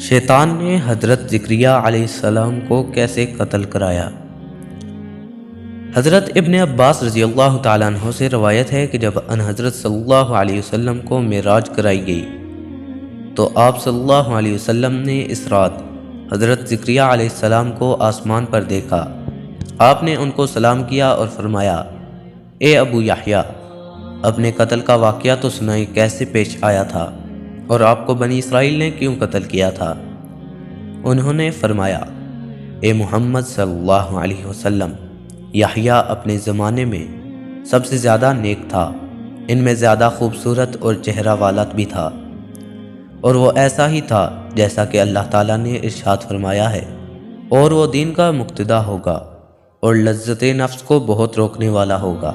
شیطان نے حضرت زکریہ علیہ السلام کو کیسے قتل کرایا؟ حضرت ابن عباس رضی اللہ تعالیٰ عنہ سے روایت ہے کہ جب ان حضرت صلی اللہ علیہ وسلم کو معراج کرائی گئی تو آپ صلی اللہ علیہ وسلم نے اس رات حضرت زکریہ علیہ السلام کو آسمان پر دیکھا۔ آپ نے ان کو سلام کیا اور فرمایا، اے ابو یحییٰ، اپنے قتل کا واقعہ تو سنائیں، کیسے پیش آیا تھا اور آپ کو بنی اسرائیل نے کیوں قتل کیا تھا؟ انہوں نے فرمایا، اے محمد صلی اللہ علیہ وسلم، یحییٰ اپنے زمانے میں سب سے زیادہ نیک تھا، ان میں زیادہ خوبصورت اور چہرہ والا بھی تھا، اور وہ ایسا ہی تھا جیسا کہ اللہ تعالیٰ نے ارشاد فرمایا ہے، اور وہ دین کا مقتدا ہوگا اور لذت نفس کو بہت روکنے والا ہوگا۔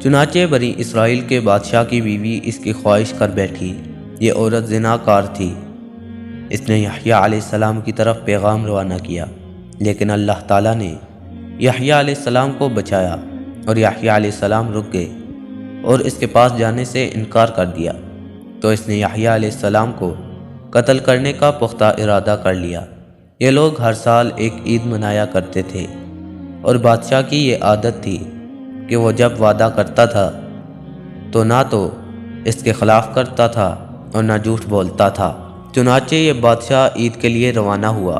چنانچہ بنی اسرائیل کے بادشاہ کی بیوی اس کی خواہش کر بیٹھی۔ یہ عورت زنا کار تھی۔ اس نے یحییٰ علیہ السلام کی طرف پیغام روانہ کیا، لیکن اللہ تعالیٰ نے یحییٰ علیہ السلام کو بچایا اور یحییٰ علیہ السلام رک گئے اور اس کے پاس جانے سے انکار کر دیا، تو اس نے یحییٰ علیہ السلام کو قتل کرنے کا پختہ ارادہ کر لیا۔ یہ لوگ ہر سال ایک عید منایا کرتے تھے، اور بادشاہ کی یہ عادت تھی کہ وہ جب وعدہ کرتا تھا تو نہ تو اس کے خلاف کرتا تھا اور نہ جھوٹ بولتا تھا۔ چنانچہ یہ بادشاہ عید کے لیے روانہ ہوا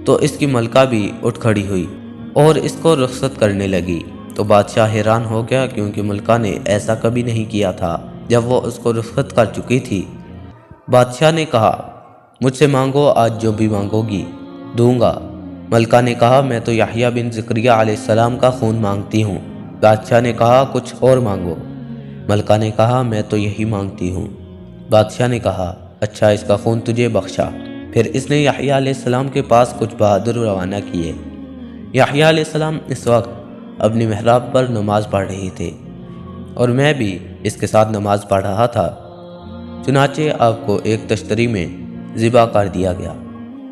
تو اس کی ملکہ بھی اٹھ کھڑی ہوئی اور اس کو رخصت کرنے لگی، تو بادشاہ حیران ہو گیا، کیونکہ ملکہ نے ایسا کبھی نہیں کیا تھا۔ جب وہ اس کو رخصت کر چکی تھی، بادشاہ نے کہا، مجھ سے مانگو، آج جو بھی مانگو گی دوں گا۔ ملکہ نے کہا، میں تو یحییٰ بن زکریہ علیہ السلام کا خون مانگتی ہوں۔ بادشاہ نے کہا، کچھ اور مانگو۔ ملکہ نے کہا، میں تو یہی مانگتی ہوں۔ بادشاہ نے کہا، اچھا، اس کا خون تجھے بخشا۔ پھر اس نے یحییٰ علیہ السلام کے پاس کچھ بہادر روانہ کیے۔ یحییٰ علیہ السلام اس وقت اپنی محراب پر نماز پڑھ رہی تھے، اور میں بھی اس کے ساتھ نماز پڑھ رہا تھا۔ چنانچہ آپ کو ایک تشتری میں ذبح کر دیا گیا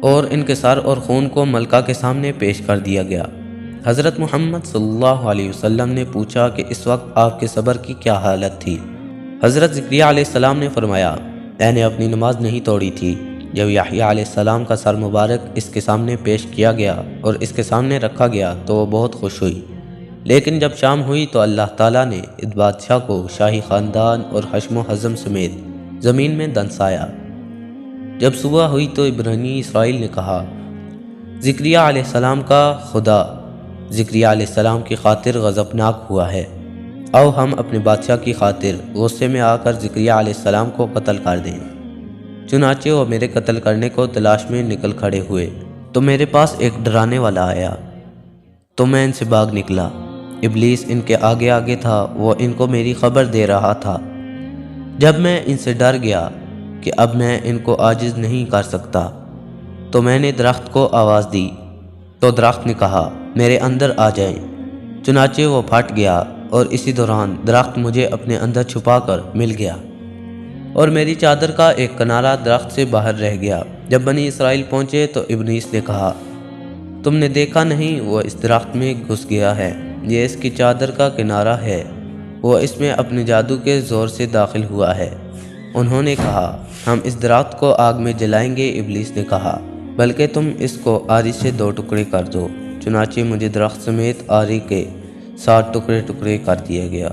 اور ان کے سر اور خون کو ملکہ کے سامنے پیش کر دیا گیا۔ حضرت محمد صلی اللہ علیہ وسلم نے پوچھا کہ اس وقت آپ کے صبر کی کیا حالت تھی؟ حضرت زکریہ علیہ السلام نے فرمایا، میں نے اپنی نماز نہیں توڑی تھی۔ جب یحییٰ علیہ السلام کا سر مبارک اس کے سامنے پیش کیا گیا اور اس کے سامنے رکھا گیا تو وہ بہت خوش ہوئی، لیکن جب شام ہوئی تو اللہ تعالیٰ نے اس بادشاہ کو شاہی خاندان اور حشم و حزم سمیت زمین میں دنسایا۔ جب صبح ہوئی تو بنی اسرائیل نے کہا، زکریہ علیہ السلام کا خدا زکریہ علیہ السلام کی خاطر غضبناک ہوا ہے، آؤ ہم اپنے بادشاہ کی خاطر غصے میں آ کر زکریہ علیہ السلام کو قتل کر دیں۔ چنانچہ وہ میرے قتل کرنے کو تلاش میں نکل کھڑے ہوئے تو میرے پاس ایک ڈرانے والا آیا، تو میں ان سے بھاگ نکلا۔ ابلیس ان کے آگے آگے تھا، وہ ان کو میری خبر دے رہا تھا۔ جب میں ان سے ڈر گیا کہ اب میں ان کو عاجز نہیں کر سکتا، تو میں نے درخت کو آواز دی، تو درخت نے کہا، میرے اندر آ جائیں۔ چنانچہ وہ پھٹ گیا، اور اسی دوران درخت مجھے اپنے اندر چھپا کر مل گیا، اور میری چادر کا ایک کنارہ درخت سے باہر رہ گیا۔ جب بنی اسرائیل پہنچے تو ابلیس نے کہا، تم نے دیکھا نہیں، وہ اس درخت میں گھس گیا ہے، یہ اس کی چادر کا کنارہ ہے، وہ اس میں اپنے جادو کے زور سے داخل ہوا ہے۔ انہوں نے کہا، ہم اس درخت کو آگ میں جلائیں گے۔ ابلیس نے کہا، بلکہ تم اس کو آری سے 2 ٹکڑے کر دو۔ چنانچہ مجھے درخت سمیت آری کے 7 ٹکڑے کر دیا گیا۔